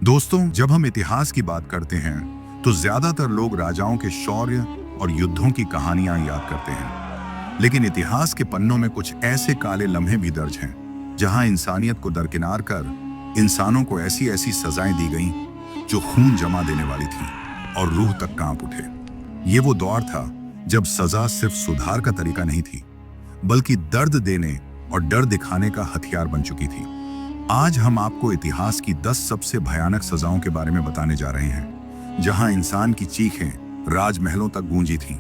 दोस्तों, जब हम इतिहास की बात करते हैं तो ज्यादातर लोग राजाओं के शौर्य और युद्धों की कहानियां याद करते हैं। लेकिन इतिहास के पन्नों में कुछ ऐसे काले लम्हे भी दर्ज हैं जहां इंसानियत को दरकिनार कर इंसानों को ऐसी ऐसी सजाएं दी गईं जो खून जमा देने वाली थी और रूह तक कांप उठे। ये वो दौर था जब सजा सिर्फ सुधार का तरीका नहीं थी, बल्कि दर्द देने और डर दिखाने का हथियार बन चुकी थी। आज हम आपको इतिहास की 10 सबसे भयानक सजाओं के बारे में बताने जा रहे हैं, जहां इंसान की चीखें राजमहलों तक गूंजी थीं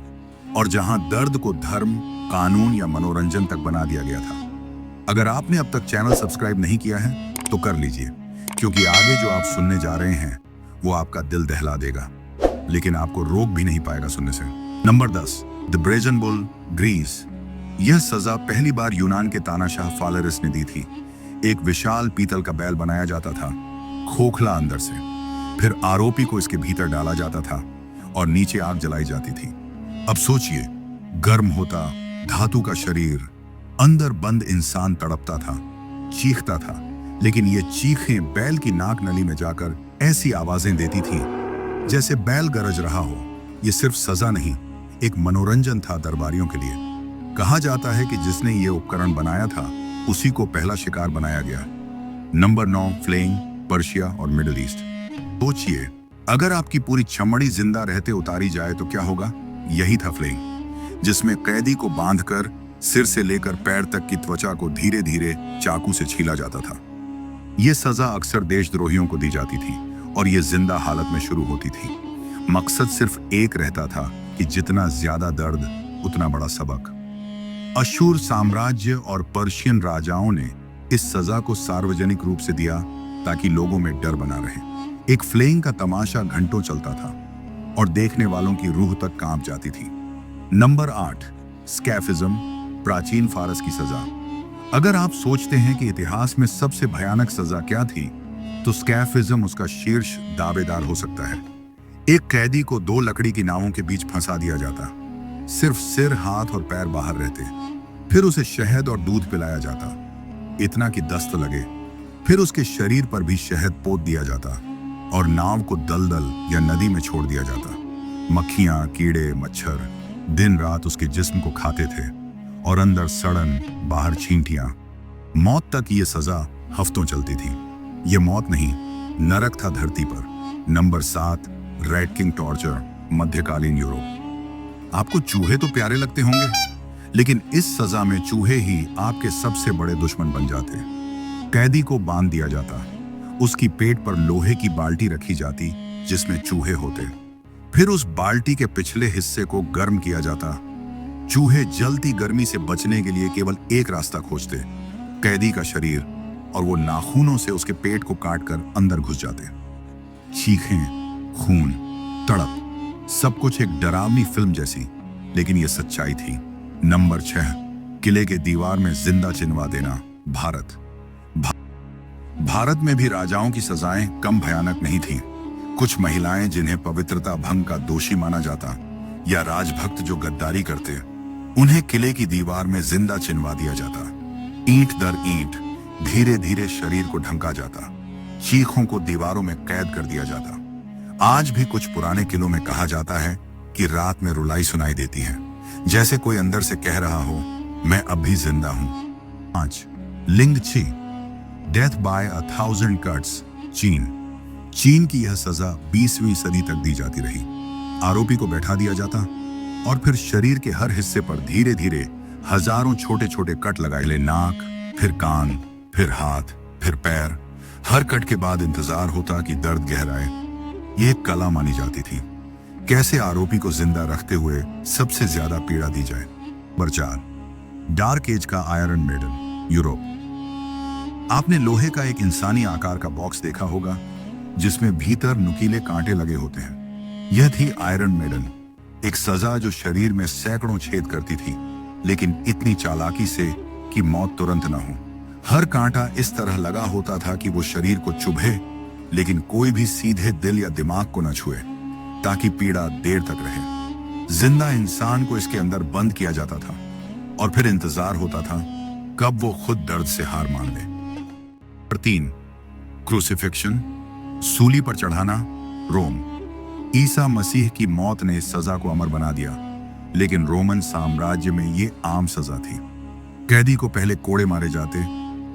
और जहां दर्द को धर्म, कानून या मनोरंजन तक बना दिया गया था। अगर आपने अब तक चैनल सब्सक्राइब नहीं किया है तो कर लीजिए, क्योंकि आगे जो आप सुनने जा रहे हैं वो आपका दिल दहला देगा, लेकिन आपको रोक भी नहीं पाएगा सुनने से। Number 10, the brazen bull, Greece. यह सजा पहली बार यूनान के तानाशाह फालेरस ने दी थी। एक विशाल पीतल का बैल बनाया जाता था, खोखला अंदर से। फिर आरोपी को इसके भीतर डाला जाता था और नीचे आग जलाई जाती थी। अब सोचिए, गर्म होता धातु का शरीर, अंदर बंद इंसान तड़पता था, चीखता था, लेकिन ये चीखें बैल की नाक नली में जाकर ऐसी आवाजें देती थीं जैसे बैल गरज रहा हो। ये सिर्फ सजा नहीं, एक मनोरंजन था दरबारियों के लिए। कहा जाता है कि जिसने ये उपकरण बनाया था उसी को पहला शिकार बनाया गया। नंबर 9, फ्लेइंग, पर्शिया और मिडिल ईस्ट। सोचिए, अगर आपकी पूरी चमड़ी जिंदा रहते उतारी जाए तो क्या होगा। यही था फ्लेइंग, जिसमें कैदी को बांधकर सिर से लेकर पैर तक की त्वचा को धीरे धीरे चाकू से छीला जाता था। यह सजा अक्सर देशद्रोहियों को दी जाती थी और यह जिंदा हालत में शुरू होती थी। मकसद सिर्फ एक रहता था कि जितना ज्यादा दर्द उतना बड़ा सबक। अशूर साम्राज्य और पर्शियन राजाओं ने इस सजा को सार्वजनिक रूप से दिया ताकि लोगों में डर बना रहे। एक फ्लेइंग का तमाशा घंटों चलता था और देखने वालों की रूह तक कांप जाती थी। नंबर 8, स्कैफिज्म, प्राचीन फारस की सजा। अगर आप सोचते हैं कि इतिहास में सबसे भयानक सजा क्या थी, तो स्कैफिज्म उसका शीर्ष दावेदार हो सकता है। एक कैदी को 2 लकड़ी की नावों के बीच फंसा दिया जाता, सिर्फ सिर, हाथ और पैर बाहर रहते। फिर उसे शहद और दूध पिलाया जाता, इतना कि दस्त लगे। फिर उसके शरीर पर भी शहद पोत दिया जाता और नाव को दलदल या नदी में छोड़ दिया जाता। मक्खियां, कीड़े, मच्छर दिन रात उसके जिस्म को खाते थे और अंदर सड़न, बाहर छींटियां। मौत तक ये सजा हफ्तों चलती थी। ये मौत नहीं, नरक था धरती पर। नंबर 7, रेड किंग टॉर्चर, मध्यकालीन यूरोप। आपको चूहे तो प्यारे लगते होंगे, लेकिन इस सजा में चूहे ही आपके सबसे बड़े दुश्मन बन जाते। कैदी को बांध दिया जाता, उसकी पेट पर लोहे की बाल्टी रखी जाती जिसमें चूहे होते। फिर उस बाल्टी के पिछले हिस्से को गर्म किया जाता। चूहे जलती गर्मी से बचने के लिए केवल एक रास्ता खोजते, कैदी का शरीर, और वो नाखूनों से उसके पेट को काटकर अंदर घुस जाते। चीखें, खून, तड़प, सब कुछ एक डरावनी फिल्म जैसी, लेकिन यह सच्चाई थी। नंबर 6, किले के दीवार में जिंदा चिनवा देना, भारत। भारत में भी राजाओं की सजाएं कम भयानक नहीं थीं। कुछ महिलाएं जिन्हें पवित्रता भंग का दोषी माना जाता, या राजभक्त जो गद्दारी करते, उन्हें किले की दीवार में जिंदा चिनवा दिया जाता। ईंट दर ईंट धीरे धीरे शरीर को ढंका जाता, चीखों को दीवारों में कैद कर दिया जाता। आज भी कुछ पुराने किलों में कहा जाता है कि रात में रुलाई सुनाई देती है, जैसे कोई अंदर से कह रहा हो, मैं अब भी जिंदा हूं। 5, लिंगची, डेथ बाय 1000 कट्स, चीन। चीन की यह सजा 20वीं सदी तक दी जाती रही। आरोपी को बैठा दिया जाता और फिर शरीर के हर हिस्से पर धीरे धीरे हजारों छोटे छोटे कट लगाए ले। नाक, फिर कान, फिर हाथ, फिर पैर। हर कट के बाद इंतजार होता कि दर्द गहराए। यह एक कला मानी जाती थी, कैसे आरोपी को जिंदा रखते हुए सबसे ज्यादा पीड़ा दी जाए। नंबर 4, डार्क एज का आयरन मेडन, यूरोप। आपने लोहे का एक इंसानी आकार का बॉक्स देखा होगा जिसमें भीतर नुकीले कांटे लगे होते हैं। यह थी आयरन मेडन, एक सजा जो शरीर में सैकड़ों छेद करती थी, लेकिन इतनी चालाकी से कि मौत तुरंत न हो। हर कांटा इस तरह लगा होता था कि वो शरीर को चुभे, लेकिन कोई भी सीधे दिल या दिमाग को न छुए, ताकि पीड़ा देर तक रहे। जिंदा इंसान को इसके अंदर बंद किया जाता था और फिर इंतजार होता था कब वो खुद दर्द से हार मान ले। 3, क्रूसिफिक्शन, सूली पर चढ़ाना, रोम। ईसा मसीह की मौत ने इस सजा को अमर बना दिया, लेकिन रोमन साम्राज्य में ये आम सजा थी। कैदी को पहले कोड़े मारे जाते,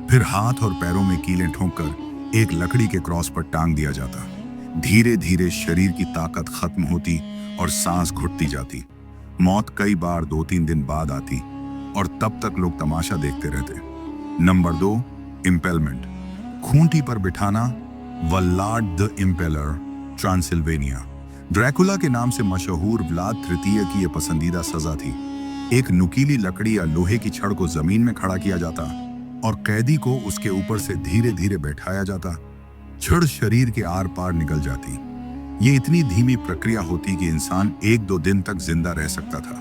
फिर हाथ और पैरों में कीलें ठोंककर एक लकड़ी के क्रॉस पर टांग दिया जाता। धीरे धीरे शरीर की ताकत खत्म होती और सांस घुटती जाती। मौत कई बार 2-3 दिन बाद आती और तब तक लोग तमाशा देखते रहते। नंबर 2, इम्पेलमेंट, खूंटी पर बिठाना। वल्लाड द इम्पेलर, ट्रांसिल्वेनिया। ड्रैकुला के नाम से मशहूर व्लाद तृतीय की यह पसंदीदा सजा थी। एक नुकीली लकड़ी या लोहे की छड़ को जमीन में खड़ा किया जाता और कैदी को उसके ऊपर से धीरे धीरे बैठाया जाता। छड़ शरीर के आर पार निकल जाती। ये इतनी धीमी प्रक्रिया होती कि इंसान 1-2 दिन तक जिंदा रह सकता था।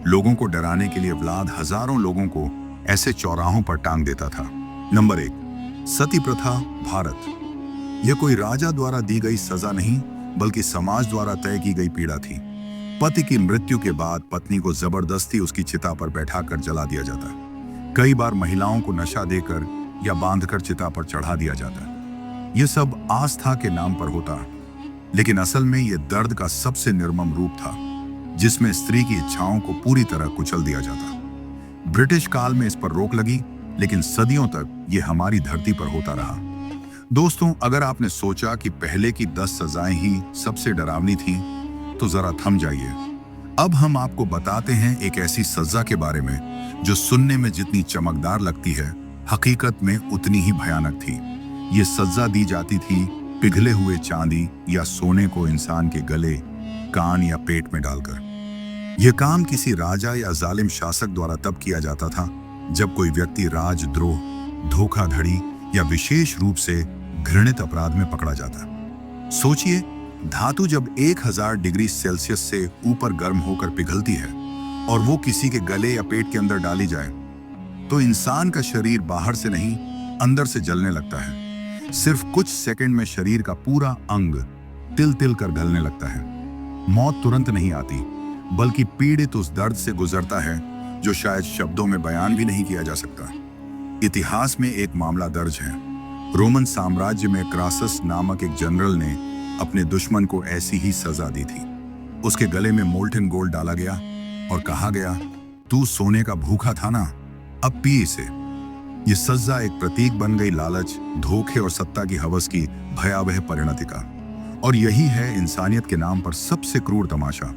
लोगों को डराने के लिए व्लाद हजारों लोगों को ऐसे चौराहों पर टांग देता था। नंबर 1, सती प्रथा, भारत। यह कोई राजा द्वारा दी गई सजा नहीं, बल्कि समाज द्वारा तय की गई पीड़ा थी। पति की मृत्यु के बाद पत्नी को जबरदस्ती उसकी चिता पर बैठाकर जला दिया जाता। कई बार महिलाओं को नशा देकर या बांधकर चिता पर चढ़ा दिया जाता। यह सब आस्था के नाम पर होता, लेकिन असल में यह दर्द का सबसे निर्मम रूप था, जिसमें स्त्री की इच्छाओं को पूरी तरह कुचल दिया जाता। ब्रिटिश काल में इस पर रोक लगी, लेकिन सदियों तक यह हमारी धरती पर होता रहा। दोस्तों, अगर आपने सोचा कि पहले की 10 सजाएं ही सबसे डरावनी थीं, तो जरा थम जाइए। अब हम आपको बताते हैं एक ऐसी सजा के बारे में जो सुनने में जितनी चमकदार लगती है, हकीकत में उतनी ही भयानक थी। ये सजा दी जाती थी पिघले हुए चांदी या सोने को इंसान के गले, कान या पेट में डालकर। यह काम किसी राजा या जालिम शासक द्वारा तब किया जाता था जब कोई व्यक्ति राजद्रोह, धोखाधड़ी या विशेष रूप से घृणित अपराध में पकड़ा जाता। सोचिए, धातु जब 1000 डिग्री सेल्सियस से ऊपर गर्म होकर पिघलती है और वो किसी के गले या पेट के अंदर डाली जाए, तो इंसान का शरीर बाहर से नहीं, अंदर से जलने लगता है। सिर्फ कुछ सेकंड में शरीर का पूरा अंग तिल तिल कर गलने लगता है। मौत तुरंत नहीं आती, बल्कि पीड़ित उस दर्द से गुजरता है जो शायद शब्दों में बयान भी नहीं किया जा सकता। इतिहास में एक मामला दर्ज है। रोमन साम्राज्य में क्रासस नामक एक जनरल ने अपने दुश्मन को ऐसी ही सजा दी थी। उसके गले में मोल्टन गोल्ड डाला गया और कहा गया, तू सोने का भूखा था ना, अब पी इसे। यह सजा एक प्रतीक बन गई लालच, धोखे और सत्ता की हवस की भयावह परिणति का। और यही है इंसानियत के नाम पर सबसे क्रूर तमाशा,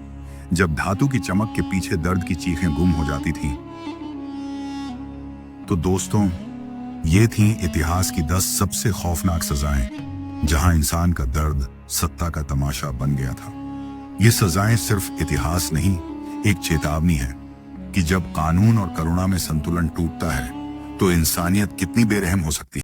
जब धातु की चमक के पीछे दर्द की चीखें गुम हो जाती थीं। तो दोस्तों, ये थीं इतिहास की 10 सबसे खौफनाक सजाएं, जहां इंसान का दर्द सत्ता का तमाशा बन गया था। ये सजाएं सिर्फ इतिहास नहीं, एक चेतावनी है कि जब कानून और करुणा में संतुलन टूटता है, तो इंसानियत कितनी बेरहम हो सकती है।